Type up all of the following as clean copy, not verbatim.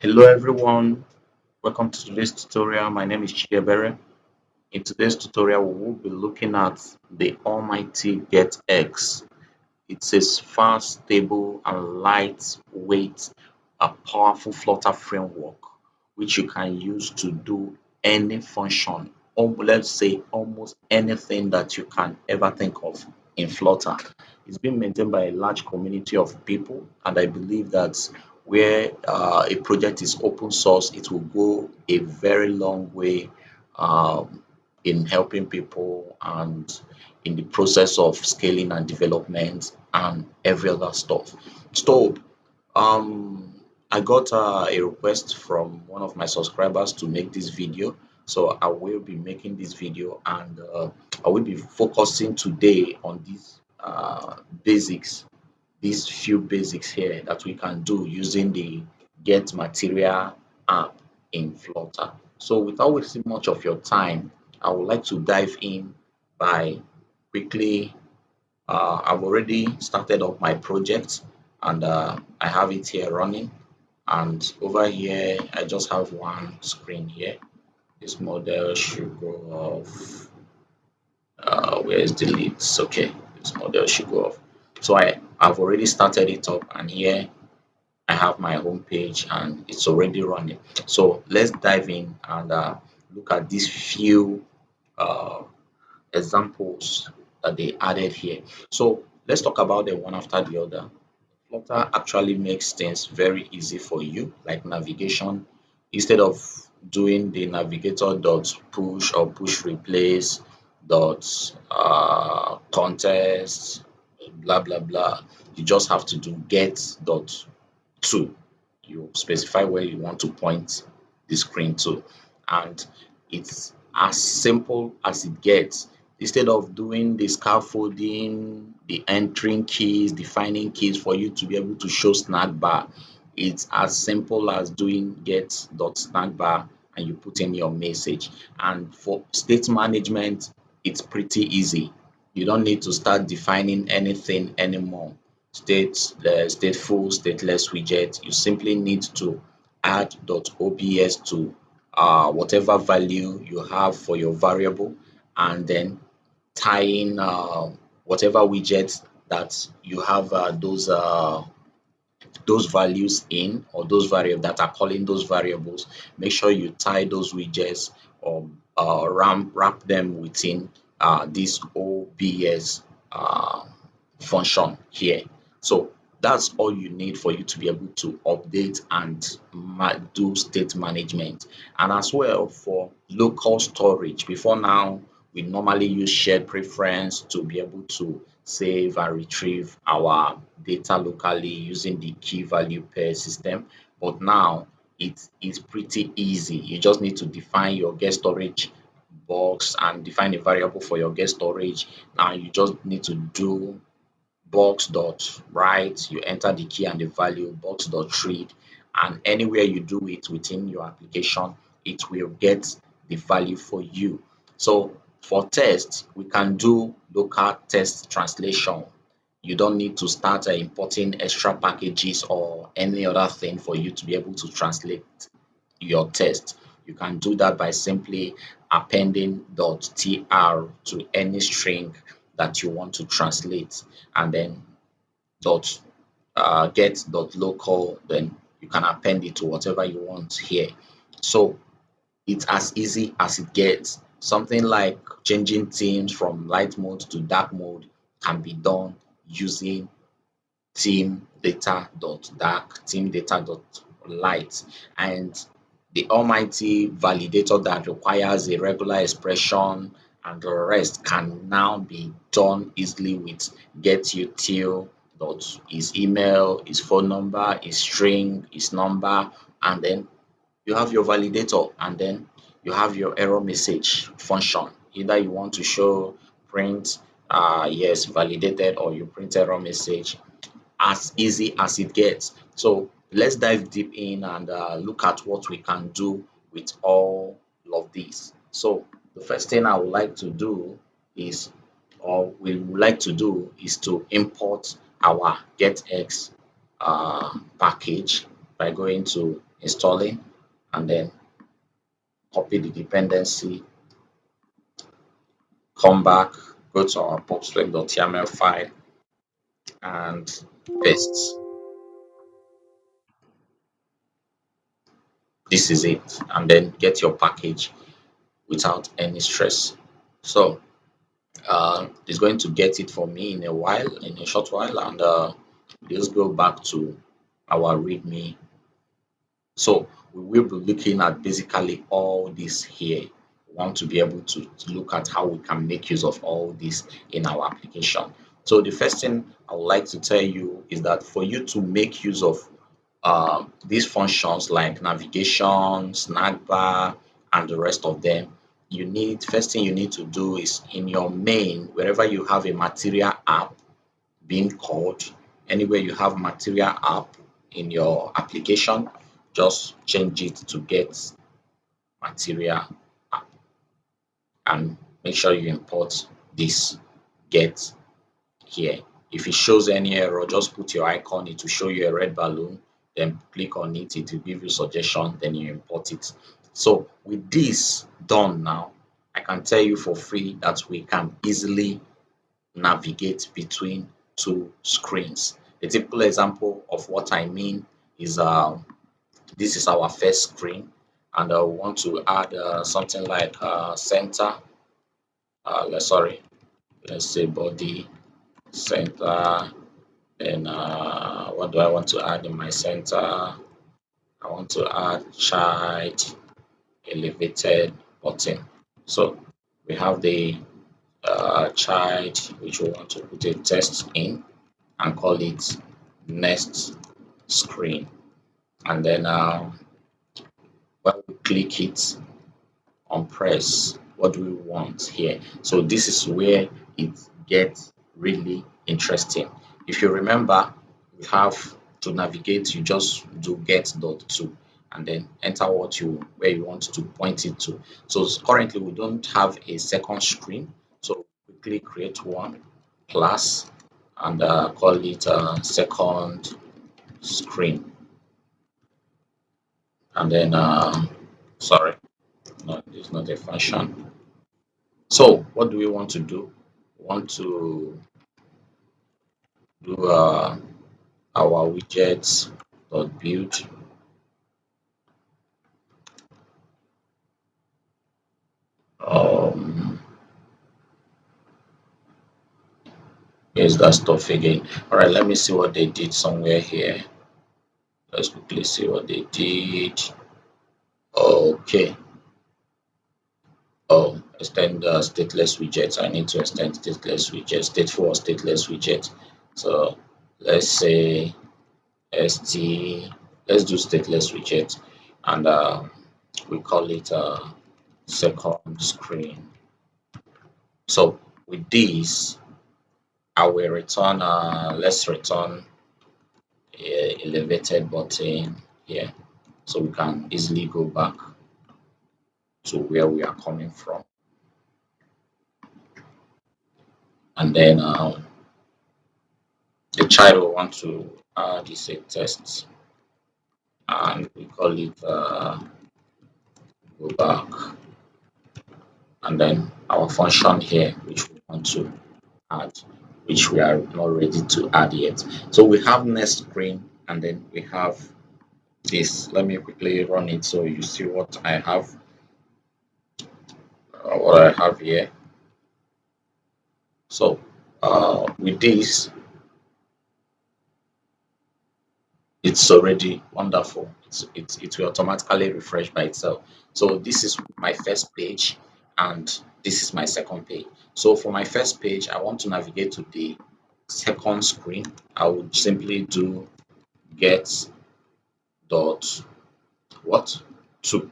Hello everyone, welcome to today's tutorial. My name is Chiebere. In today's tutorial, we will be looking at the almighty GetX. It's a fast, stable, and lightweight, a powerful Flutter framework which you can use to do any function, or let's say almost anything that you can ever think of in Flutter. It's been maintained by a large community of people, and I believe that where a project is open source, it will go a very long way um, in helping people and in the process of scaling and development and every other stuff. So, I got a request from one of my subscribers to make this video. So I will be making this video, and I will be focusing today on these basics, these few basics here that we can do using the Get Material app in Flutter. So without wasting much of your time, I would like to dive in by quickly. I've already started up my project, and I have it here running. And over here, I just have one screen here. This model should go off. Where is the leads? Okay, this model should go off. So I've already started it up, and here I have my home page and it's already running. So let's dive in and look at these few uh, examples that they added here. So let's talk about them one after the other. Flutter actually makes things very easy for you, like navigation. Instead of doing the navigator dot push or push replace dot contest, blah blah blah, you just have to do get dot to. You specify where you want to point the screen to, and it's as simple as it gets. Instead of doing the scaffolding, the entering keys, defining keys for you to be able to show snack bar, it's as simple as doing get dot snack bar and you put in your message. And for state management, it's pretty easy. You don't need to start defining anything anymore. Stateful, stateless widget. You simply need to add .obs to whatever value you have for your variable, and then tie in whatever widget that you have those values in, or those variables that are calling those variables. Make sure you tie those widgets or wrap them within this OBS function here. So that's all you need for you to be able to update and do state management. And as well, for local storage, before now we normally use shared preference to be able to save and retrieve our data locally using the key value pair system. But now it is pretty easy. You just need to define your get storage box and define a variable for your get storage. Now you just need to do box dot write, you enter the key and the value, box dot read, and anywhere you do it within your application, it will get the value for you. So for test, we can do local test translation. You don't need to start importing extra packages or any other thing for you to be able to translate your test. You can do that by simply appending .tr to any string that you want to translate, and then dot get dot local, then you can append it to whatever you want here. So it's as easy as it gets. Something like changing themes from light mode to dark mode can be done using theme data dot dark, theme data dot light, and the almighty validator that requires a regular expression and the rest can now be done easily with get util dot his email, his phone number, his string, his number, and then you have your validator, and then you have your error message function. Either you want to show print yes validated, or you print error message. As easy as it gets. So let's dive deep in and look at what we can do with all of these. So the first thing I would like to do is, or we would like to do, is to import our GetX package by going to installing, and then copy the dependency, come back, go to our pubspec.yaml file and paste. This is it, and then get your package without any stress. So it's going to get it for me in a short while, and let's go back to our README. So we will be looking at basically all this here. We want to be able to look at how we can make use of all this in our application. So the first thing I would like to tell you is that for you to make use of these functions like navigation, snack bar, and the rest of them, first thing you need to do is in your main, wherever you have a material app being called, anywhere you have material app in your application, just change it to get material app and make sure you import this get here. If it shows any error, just put your icon, it will show you a red balloon, then click on it, it will give you suggestion, then you import it. So with this done now, I can tell you for free that we can easily navigate between two screens. A typical example of what I mean is this is our first screen, and I want to add something like center. Let's say body center. Then what do I want to add in my center? I want to add child elevated button. So we have the child, which we want to put a text in and call it next screen. And then when we click it on press, what do we want here? So this is where it gets really interesting. If you remember, we have to navigate, you just do get.to and then enter where you want to point it to. So currently we don't have a second screen, so quickly create one class and call it second screen. And then sorry, no, it's not a function. So what do we want to do? We want to do our widgets dot build. Here's that stuff again. All right, let me see what they did somewhere here. Let's quickly see what they did. Okay. Oh, extend stateless widgets. I need to extend stateless widgets, stateful or stateless widget. So let's say let's do stateless widget, and we call it second screen. So with this, I will return let's return a elevated button here, so we can easily go back to where we are coming from. And then the child will want to add this a test, and we call it go back, and then our function here which we want to add, which we are not ready to add yet. So we have next screen, and then we have this. Let me quickly run it so you see what I have. Here. So with this, it's already wonderful. It will automatically refresh by itself. So this is my first page, and this is my second page. So for my first page, I want to navigate to the second screen. I would simply do get dot what to.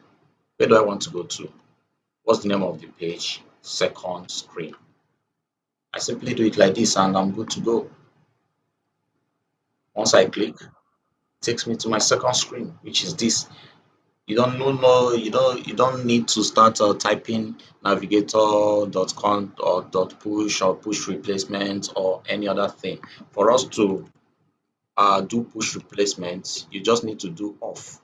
Where do I want to go to? What's the name of the page? Second screen. I simply do it like this, and I'm good to go. Once I click, it takes me to my second screen, which is this. You don't need to start typing navigator.const or .push or push replacement or any other thing. For us to do push replacements, you just need to do off,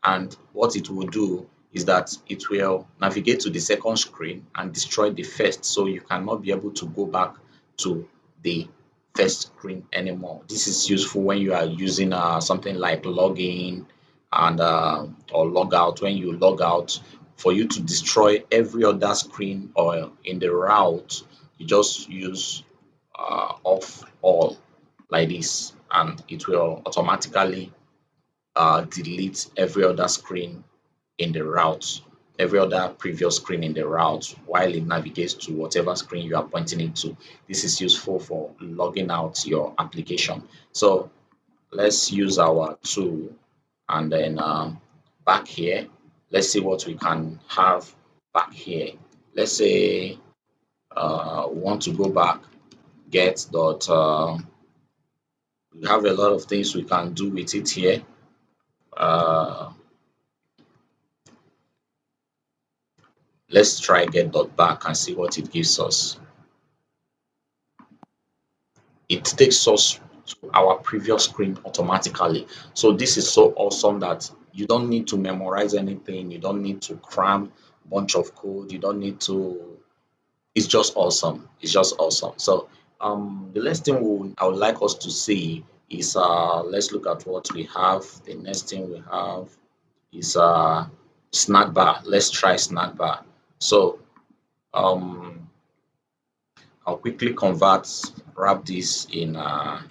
and what it will do is that it will navigate to the second screen and destroy the first, so you cannot be able to go back to the first screen anymore. This is useful when you are using something like login and or log out. When you log out, for you to destroy every other screen or in the route, you just use off all like this, and it will automatically delete every other screen in the route, every other previous screen in the route, while it navigates to whatever screen you are pointing it to. This is useful for logging out your application. So let's use our tool, and then back here, let's see what we can have back here. Let's say we want to go back, get dot. We have a lot of things we can do with it here. Uh, let's try get dot back and see what it gives us. It takes us to our previous screen automatically. So this is so awesome that you don't need to memorize anything, you don't need to cram a bunch of code, you don't need to. It's just awesome. It's just awesome. So the next thing I would like us to see is let's look at what we have. The next thing we have is snack bar. Let's try snack bar. So um I'll quickly wrap this in a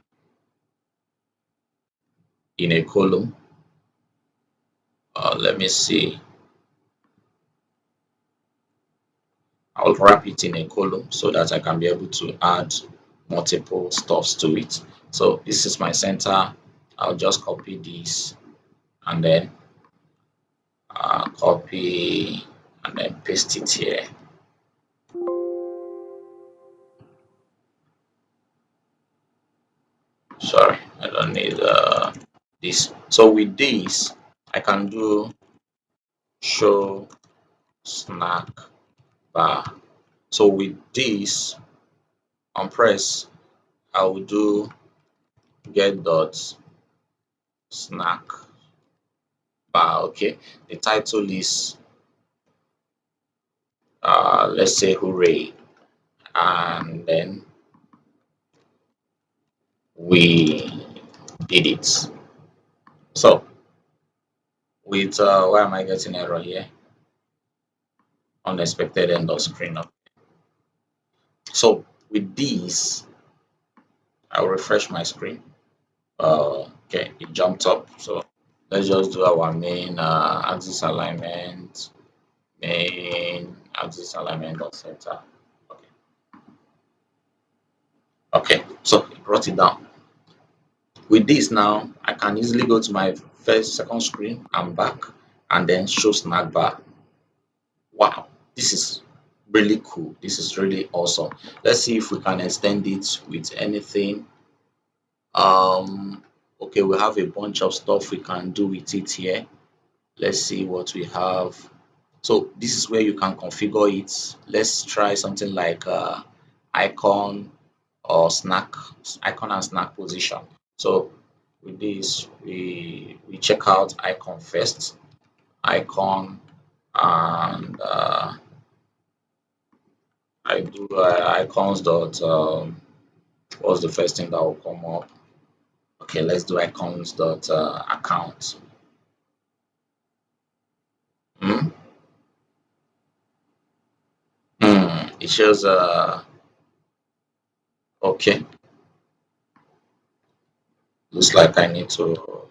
column. Let me see. I'll wrap it in a column so that I can be able to add multiple stuffs to it. So this is my center. I'll just copy this and then copy and then paste it here. Sorry, I don't need this. So with this, I can do show snack bar. So with this on press, I will do get dot snack bar. Okay, the title is let's say hooray, and then we did it. So with why am I getting error here? Unexpected end of screen up. So with this, I'll refresh my screen. Okay, it jumped up. So let's just do our main axis alignment, main axis alignment dot center. Okay. Okay, so it brought it down. With this now, I can easily go to my second screen and back, and then show snack bar. Wow, this is really cool. This is really awesome. Let's see if we can extend it with anything. Okay, we have a bunch of stuff we can do with it here. Let's see what we have. So this is where you can configure it. Let's try something like icon or snack, icon and snack position. So with this, we check out icon first, icon, and I do icons dot what's the first thing that will come up? Okay, let's do icons dot account. Hmm? It shows okay. Looks like I need to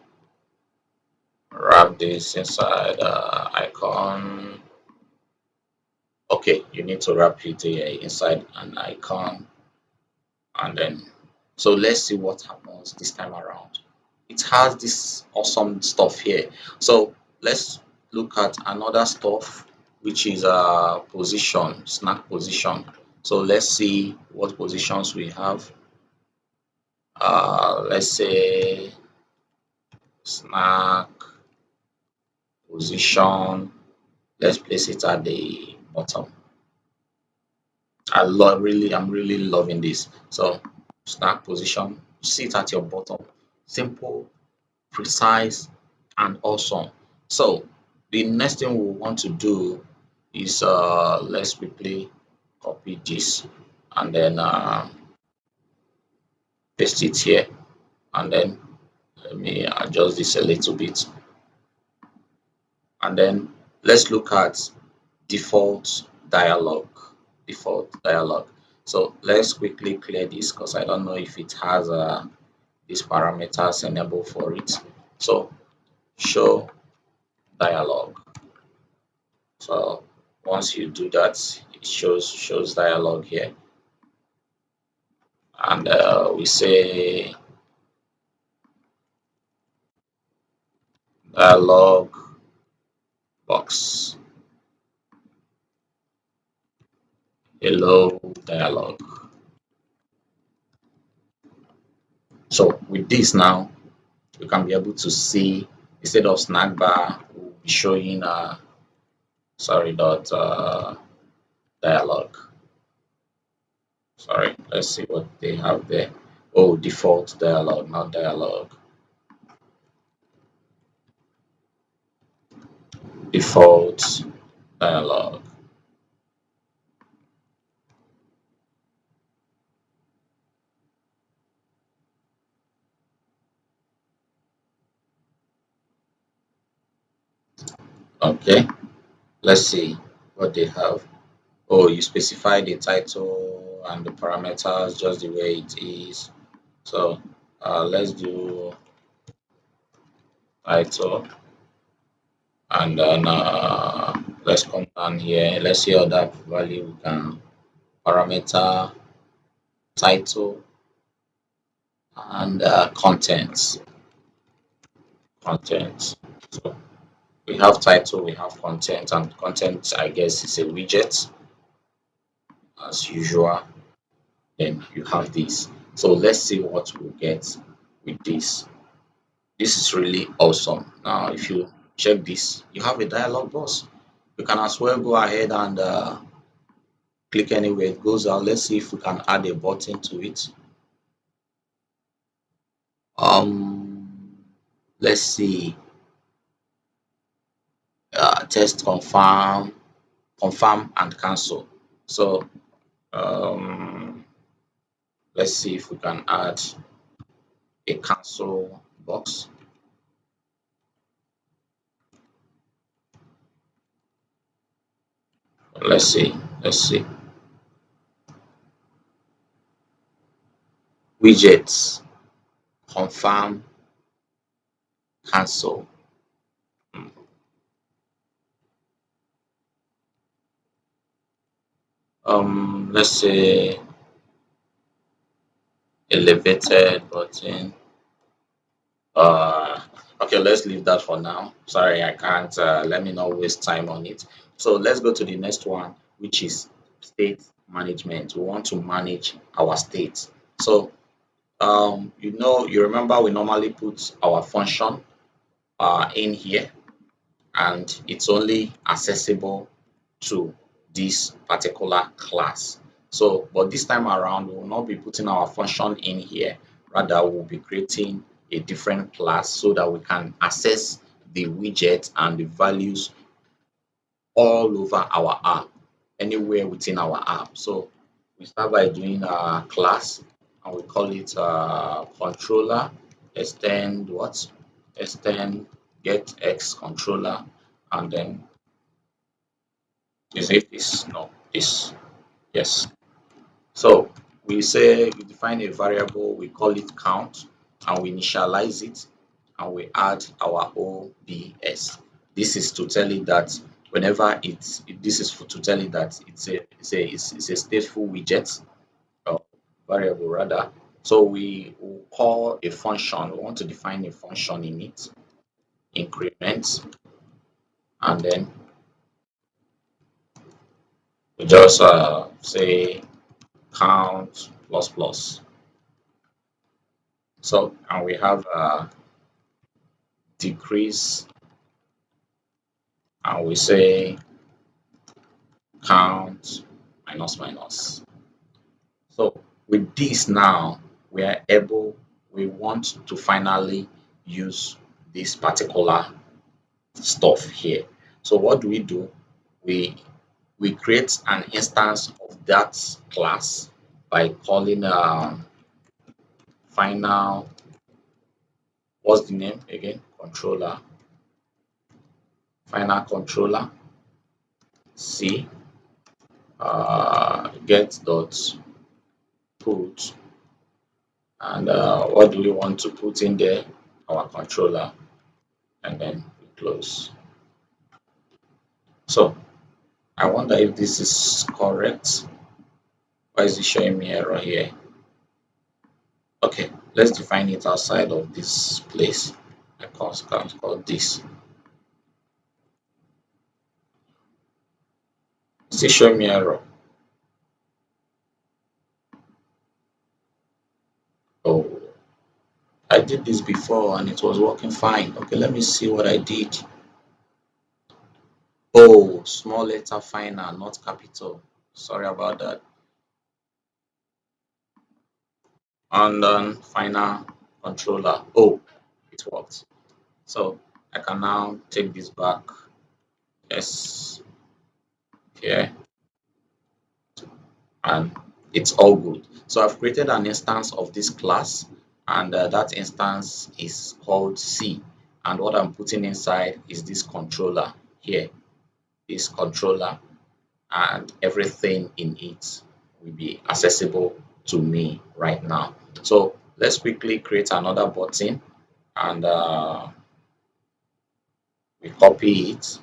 wrap this inside icon. Okay, you need to wrap it inside an icon, and then so let's see what happens this time around. It has this awesome stuff here. So let's look at another stuff, which is position, snack position. So let's see what positions we have. Let's say snack position. Let's place it at the bottom. I'm really loving this. So snack position, sit at your bottom. Simple, precise, and awesome. So the next thing we want to do is let's quickly copy this and then paste it here, and then let me adjust this a little bit, and then let's look at default dialog. Default dialog. So let's quickly clear this because I don't know if it has these parameters enabled for it. So show dialog. So once you do that, it shows dialog here, and we say dialog box. Hello dialog. So with this now, you can be able to see, instead of snack bar, we'll be showing sorry dot dialog. Sorry, let's see what they have there. Oh, default dialog, not dialog. Default dialog. Okay, let's see what they have. Oh, you specify the title and the parameters just the way it is. So let's do title, and then let's come down here. Let's see other value we can parameter, title, and contents. Content. So we have title, we have content, and content, I guess, is a widget as usual. Then you have this. So let's see what we'll get with this. This is really awesome. Now, if you check this, you have a dialog box. You can as well go ahead and click anywhere it goes out. Let's see if we can add a button to it. Let's see. Test confirm and cancel. So let's see if we can add a cancel box. Let's see. Widgets, confirm, cancel. Let's say elevated button. Okay, let's leave that for now. Sorry, I can't. Let me not waste time on it. So let's go to the next one, which is state management. We want to manage our state. So you remember we normally put our function in here, and it's only accessible to this particular class. So, but this time around, we will not be putting our function in here. Rather, we'll be creating a different class so that we can access the widget and the values all over our app, anywhere within our app. So we start by doing a class, and we call it controller, extend what? Extend GetX controller, and then is it this? No, this. Yes. So we say we define a variable, we call it count, and we initialize it, and we add our OBS. This is to tell it that whenever this is to tell it that it's a stateful widget, or variable rather. So we will call a function. We want to define a function in it, increment, and then we just say count plus plus. So, and we have decrease, and we say count minus minus. So with this now, we want to finally use this particular stuff here. So what do? We create an instance of that class by calling final, what's the name again? Controller, final controller C get dot put, and what do we want to put in there? Our controller, and then we close. So I wonder if this is correct. Why is it showing me error here? Okay, let's define it outside of this place. I can't call this. Still showing me error. Oh, I did this before and it was working fine. Okay, let me see what I did. Oh, small letter final, not capital. Sorry about that. And then final controller. Oh, it worked. So I can now take this back. Yes, here, and it's all good. So I've created an instance of this class, and that instance is called C. And what I'm putting inside is this controller here, this controller, and everything in it will be accessible to me right now. So let's quickly create another button, and we copy it,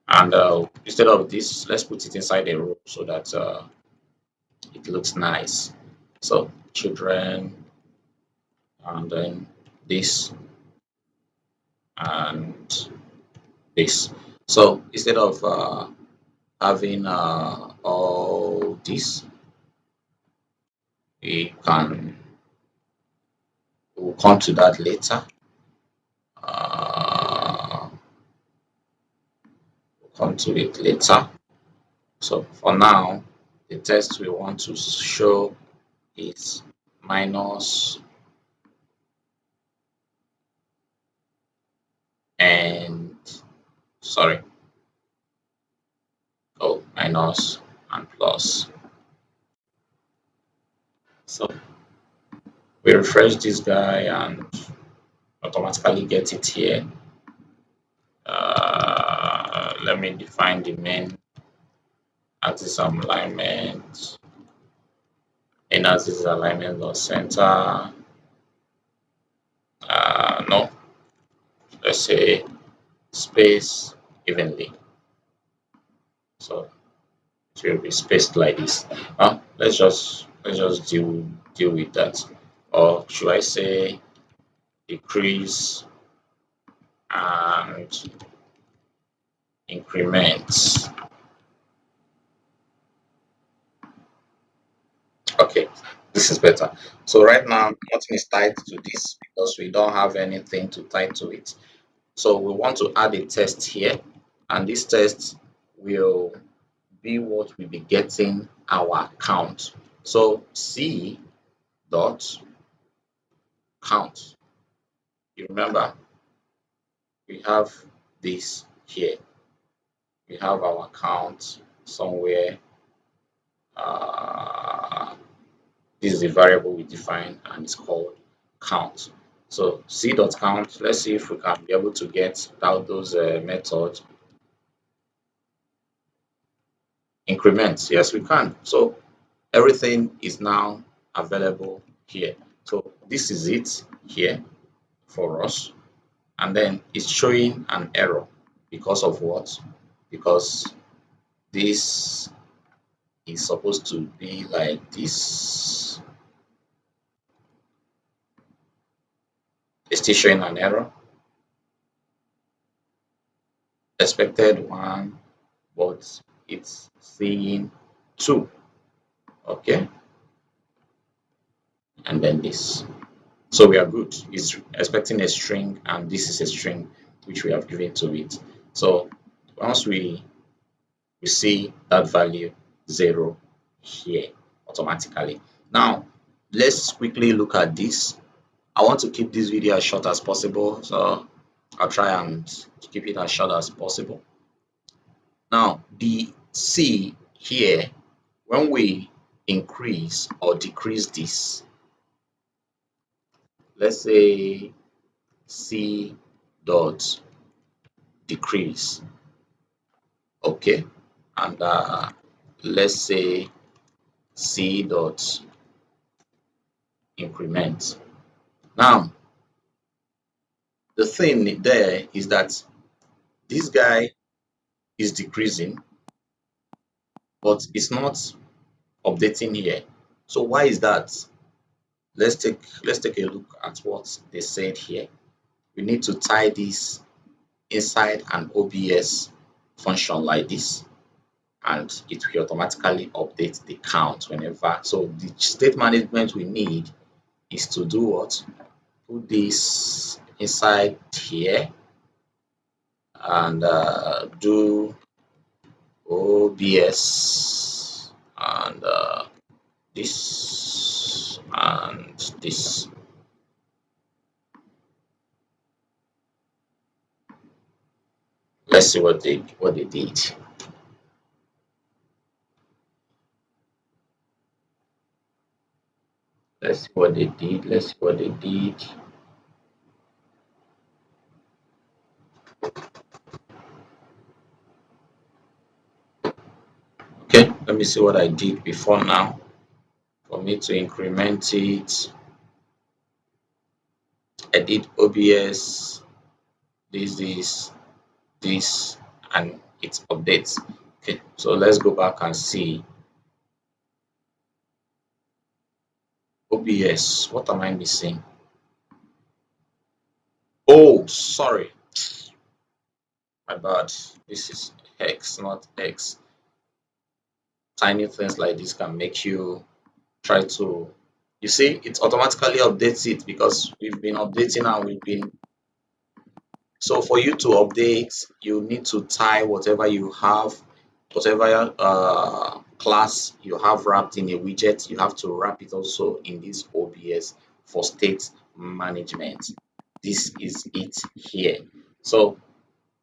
and instead of this, let's put it inside a row so that it looks nice. So children, and then this and this. So instead of having all this, we can, we'll come to that later. We'll come to it later. So for now, the text we want to show is minus and sorry, oh, minus and plus. So we refresh this guy and automatically get it here. Let me define the main axis alignment. In axis alignment or center. No, let's say space evenly. So it will be spaced like this. Let's just deal with that. Or should I say decrease and increments. Okay, this is better. So right now nothing is tied to this because we don't have anything to tie to it. So we want to add a test here, and this test will be what will be getting our count. So C dot count. You remember we have this here. We have our count somewhere. This is the variable we define and it's called count. So C dot count, let's see if we can be able to get out those methods. Increments, yes we can. So everything is now available here. So this is it here for us, and then it's showing an error because of what? Because this is supposed to be like this. It's still showing an error. Expected 1, but it's saying 2. Okay, and then this. So we are good. It's expecting a string, and this is a string which we have given to it. So once we see that value 0 here automatically. Now let's quickly look at this. I want to keep this video as short as possible, so I'll try and keep it as short as possible. Now, the C here, when we increase or decrease this, let's say C dot decrease, okay, and let's say C dot increment. Now, the thing there is that this guy is decreasing, but it's not updating here. So why is that? Let's take a look at what they said here. We need to tie this inside an OBS function like this, and it will automatically update the count whenever. So the state management we need is to do what? Put this inside here and do OBS and this and this. Let's see what they did. Let's see what they did. Let's see what they did. Okay, let me see what I did before now. For me to increment it, I did OBS, this, and it updates. Okay, so let's go back and see OBS. What am I missing? Oh, sorry, my bad. This is X, not X. Tiny things like this can make you try to, you see, it automatically updates it because we've been updating and we've been. So for you to update, you need to tie whatever you have, whatever class you have wrapped in a widget, you have to wrap it also in this OBS for state management. This is it here. So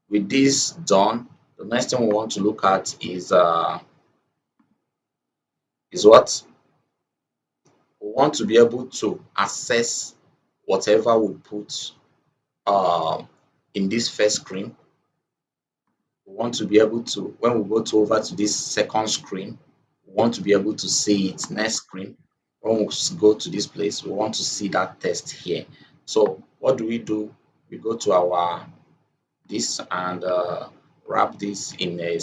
with this done, the next thing we want to look at is what? We want to be able to access whatever we put in this first screen. We want to be able to, when we go to over to this second screen, we want to be able to see it next screen. When we go to this place, we want to see that text here. So what do? We go to our this and wrap this in a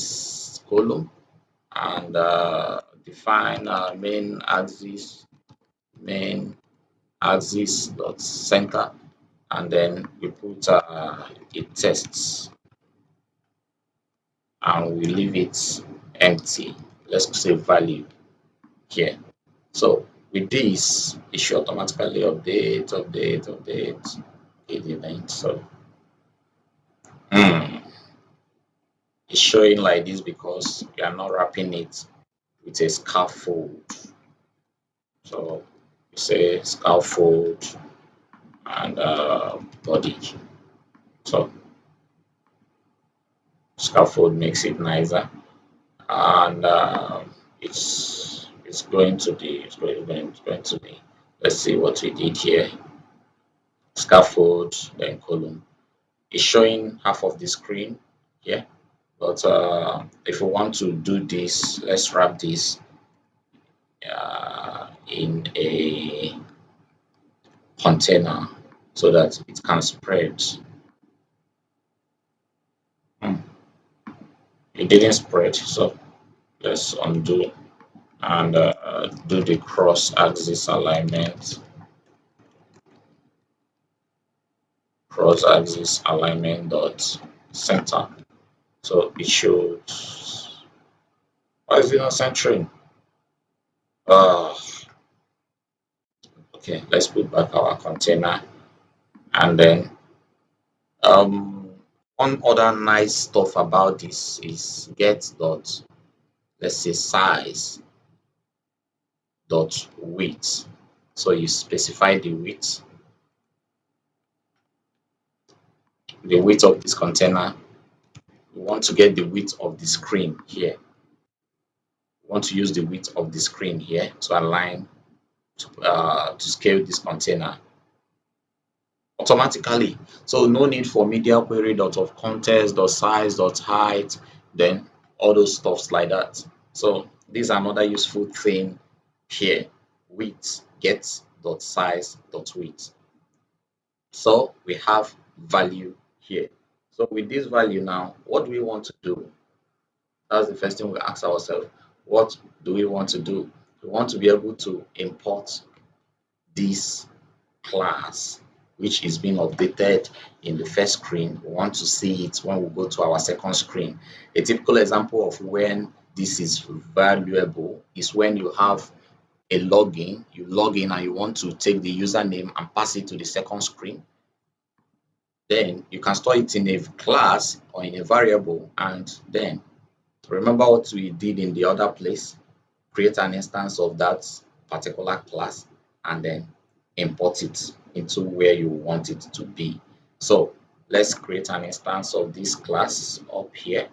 column and define main axis dot center, and then we put it tests and we leave it empty. Let's say value here. So with this, it should automatically update event. So it's showing like this because we are not wrapping it with a scaffold. So you say scaffold and body. So scaffold makes it nicer, and it's going to be let's see what we did here. Scaffold, then column. It's showing half of the screen here, but if we want to do this, let's wrap this in a container so that it can spread. It didn't spread, so let's undo and do the cross axis alignment. Cross axis alignment dot center. So it should. Why is it not centering? Okay, let's put back our container, and then one other nice stuff about this is get dot, let's say size dot width. So you specify the width. the width of this container. We want to get the width of the screen here. We want to use the width of the screen here to align to scale this container automatically. So no need for media query dot of context dot size dot height, then all those stuffs like that. So this is another useful thing here. Width get dot size dot width. So we have value here. So with this value now, what do we want to do? That's the first thing we ask ourselves. What do we want to do? We want to be able to import this class which is being updated in the first screen. We want to see it when we go to our second screen. A typical example of when this is valuable is when you have a login, you log in and you want to take the username and pass it to the second screen. Then you can store it in a class or in a variable, and then remember what we did in the other place, create an instance of that particular class and then import it into where you want it to be. So let's create an instance of this class up here.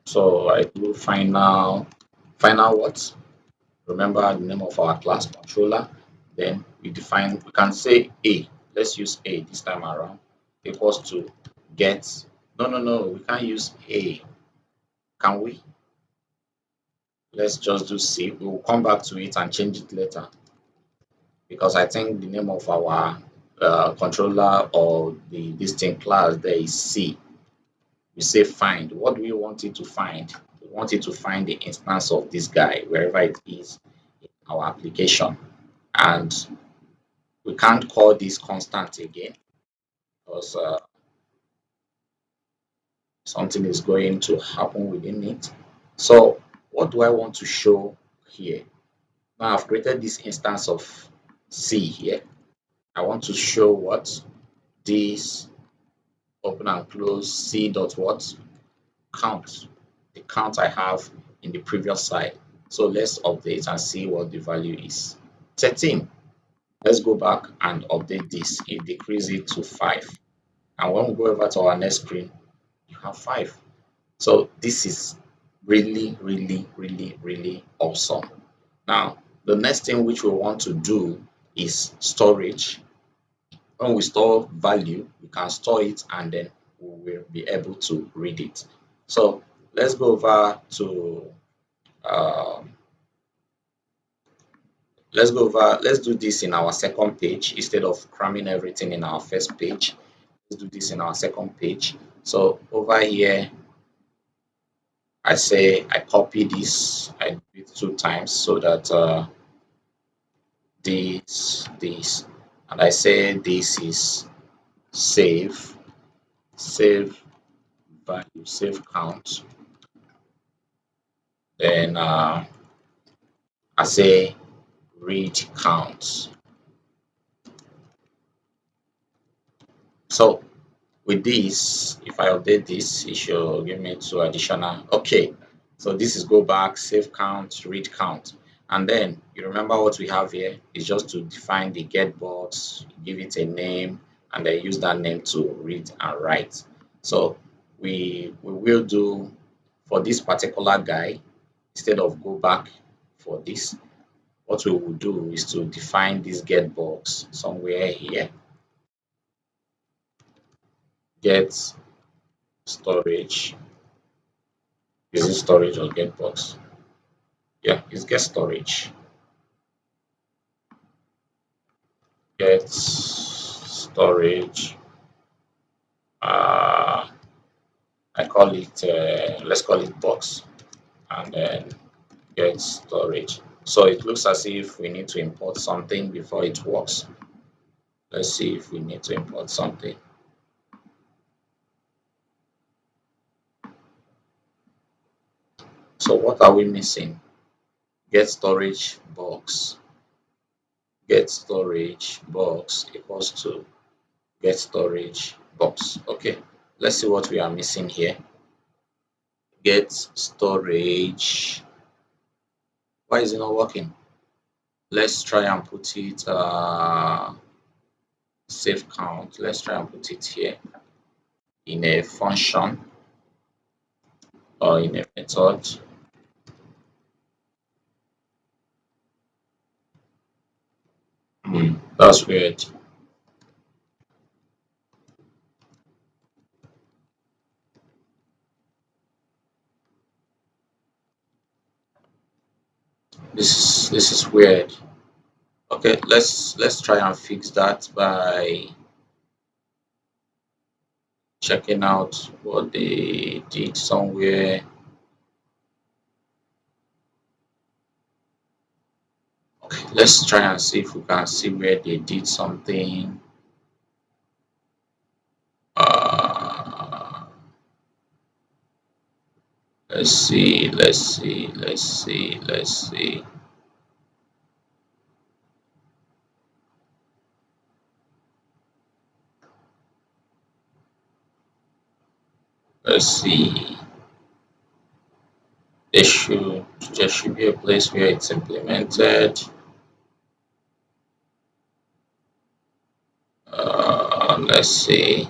So I do final what? Remember the name of our class controller. Then we can say A. Let's use A this time around, equals to get. No, we can't use A. Can we? Let's just do C. We will come back to it and change it later, because I think the name of our controller or the distinct class there is C. We say find. What do we want it to find? We want it to find the instance of this guy wherever it is in our application. And we can't call this constant again because something is going to happen within it. So what do I want to show here? Now I've created this instance of C here. I want to show what? This open and close C dot what? Count. The count I have in the previous side. So let's update and see what the value is. 13. Let's go back and update this. It decreases it to 5. And when we go over to our next screen, you have 5. So this is really, really, really, really awesome. Now, the next thing which we want to do is storage. When we store value, we can store it and then we will be able to read it. So let's go over to let's do this in our second page instead of cramming everything in our first page. Let's do this in our second page. So over here, I copy this, I do it 2 times so that this, and I say this is save value, save count. Then I say read count. So with this, if I update this, it should give me 2 additional. Okay, so this is go back, save count, read count. And then you remember what we have here is just to define the get box, give it a name, and then use that name to read and write. So we will do for this particular guy, instead of go back for this, what we will do is to define this get box somewhere here. Get storage. Is it storage or get box? Yeah, it's get storage. Get storage. I call it let's call it box, and then get storage. So it looks as if we need to import something before it works. Let's see if we need to import something. So what are we missing? Get storage box. Get storage box equals to get storage box. Okay, let's see what we are missing here. Get storage. Why is it not working? Let's try and put it save count. Let's try and put it here in a function or in a method. That's weird. This is weird. Okay, let's try and fix that by checking out what they did somewhere. Okay, let's try and see if we can see where they did something. Uh, let's see, let's see, let's see, let's see. Let's see. There should be a place where it's implemented. Let's see.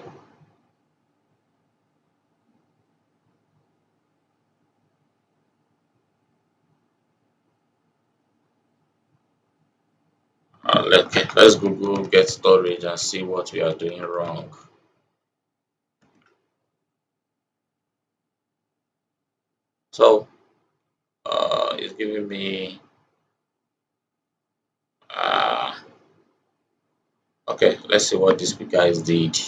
Let's Google get storage and see what we are doing wrong. So it's giving me uh, okay. Let's see what these guys did.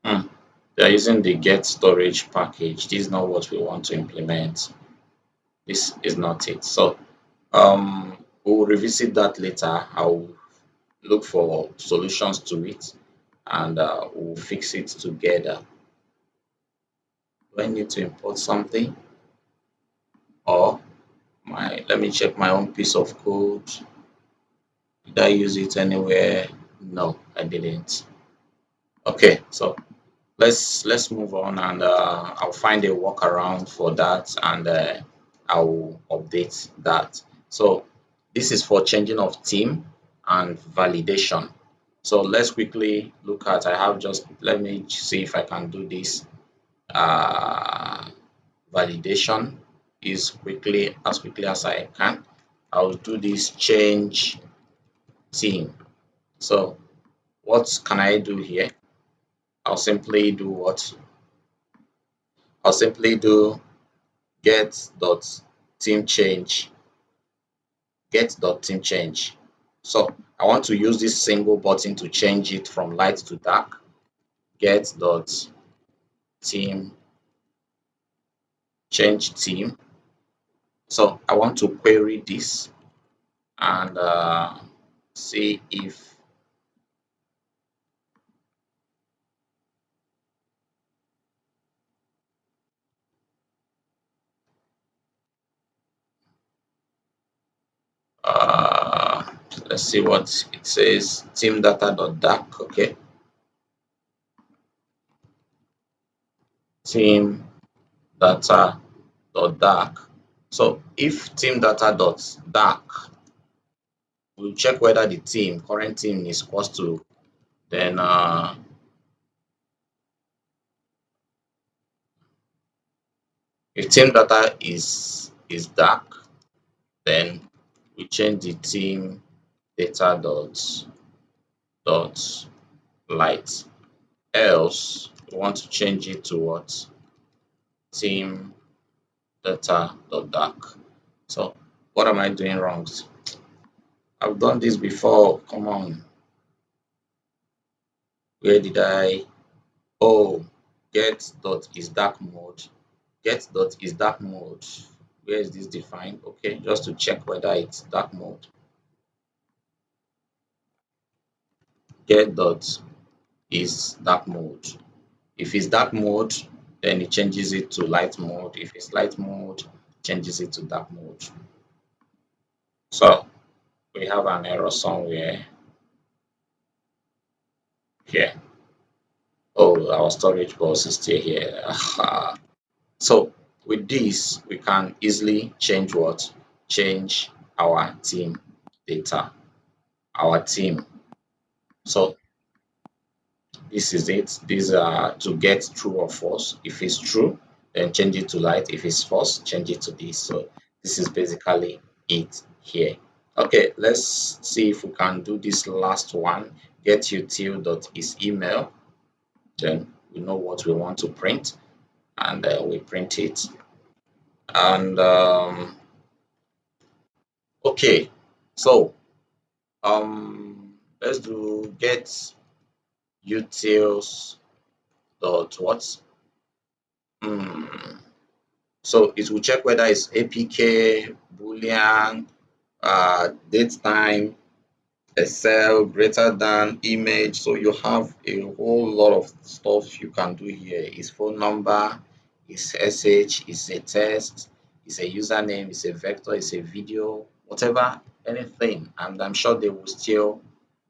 Hmm. They're using the get storage package. This is not what we want to implement. This is not it. So we'll revisit that later. I'll look for solutions to it and we'll fix it together. Do I need to import something? Or let me check my own piece of code. Did I use it anywhere? No, I didn't. Okay, so let's move on and I'll find a workaround for that and I'll update that. So this is for changing of theme and validation. So let's quickly look at, let me see if I can do this. Validation is as quickly as I can. I'll do this change theme. So what can I do here? I'll simply do what? I'll simply do get.theme change. So I want to use this single button to change it from light to dark. Get.theme change theme. So I want to query this and see if let's see what it says. Theme data.dark. Okay. Theme data.dark. So if theme data.dark, we'll check whether the current theme is equals to, then if theme data is dark, then we change the theme data dot light. Else we want to change it to what? Theme data dot dark. So what am I doing wrong? I've done this before. Come on. Where did I? Oh, get dot is dark mode. Get dot is dark mode. Where is this defined? Okay, just to check whether it's dark mode. Get dot is dark mode. If it's dark mode, then it changes it to light mode. If it's light mode, changes it to dark mode. So we have an error somewhere here. Oh, our storage bus is still here. So With this, we can easily change what? Change our team data, our team. So this is it. These are to get true or false. If it's true, then change it to light. If it's false, change it to this. So this is basically it here. Okay, let's see if we can do this last one. Getutil.is email. Then we know what we want to print, and we print it. And okay, so let's do get utils dot what? So it will check whether it's APK, Boolean, date time, Excel, greater than, image. So you have a whole lot of stuff you can do here. It's phone number, it's SH, it's a text, it's a username, it's a vector, it's a video, whatever, anything. And I'm sure they will still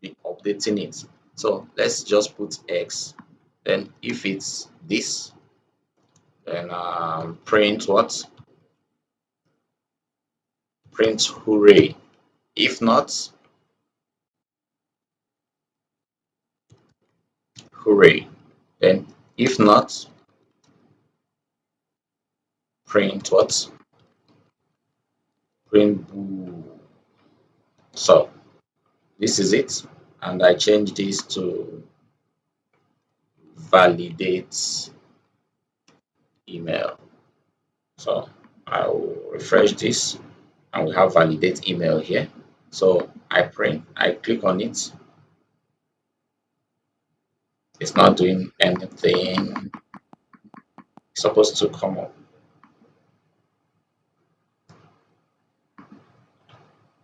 be updating it. So let's just put X. Then if it's this, then print what? Print hooray. If not, hooray. Then if not, print what? Print boo. So this is it. And I change this to validate email. So I will refresh this and we have validate email here. So I click on it. It's not doing anything. It's supposed to come up.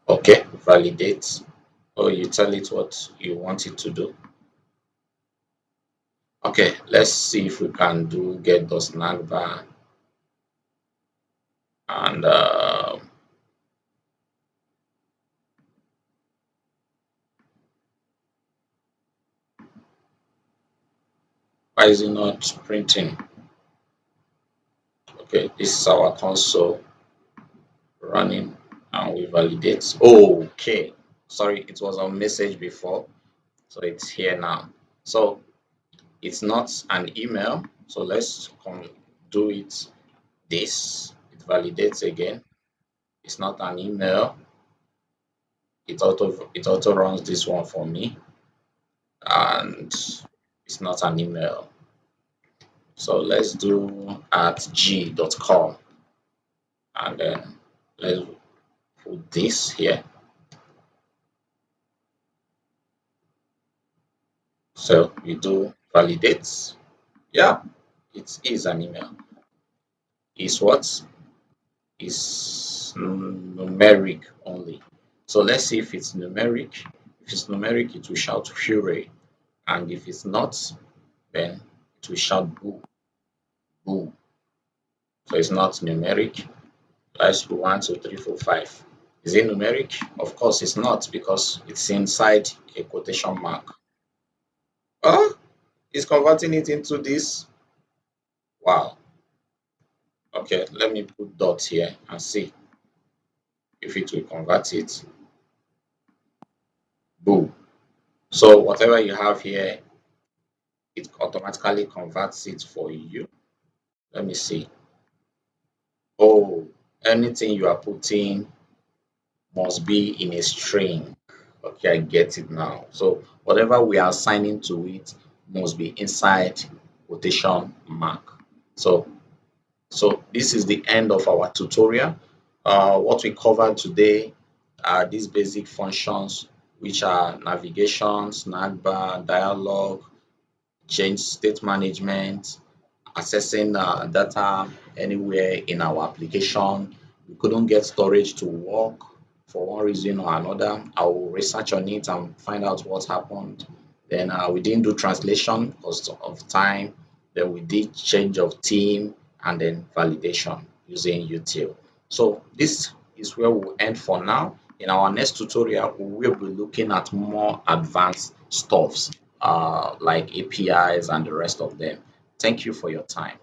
Okay, validate. Or you tell it what you want it to do. Okay, let's see if we can do get the snack bar. And why is it not printing? Okay, this is our console running and we validate. Okay, sorry, it was on message before, so it's here now. So it's not an email, so let's do it. This, it validates again. It's not an email. It auto runs this one for me, and it's not an email. So let's do at g.com, and then let's put this here. So we do validates. Yeah, it is an email. Is what? Is numeric only. So let's see if it's numeric. If it's numeric, it will shout hooray. And if it's not, then it will shout boo. Boo. So it's not numeric. Let's do 1, 2, 3, 4, 5. Is it numeric? Of course it's not because it's inside a quotation mark. Oh, it's converting it into this. Wow. Okay, let me put dots here and see if it will convert it. Boo. So whatever you have here, it automatically converts it for you. Let me see. Oh, anything you are putting must be in a string. Okay, I get it now. So whatever we are assigning to it must be inside quotation mark. So this is the end of our tutorial. What we covered today are these basic functions, which are navigation, snack bar, dialog, change state management, accessing data anywhere in our application. We couldn't get storage to work for one reason or another. I will research on it and find out what happened. Then we didn't do translation because of time. Then we did change of theme and then validation using util. So this is where we'll end for now. In our next tutorial, we will be looking at more advanced stuffs like APIs and the rest of them. Thank you for your time.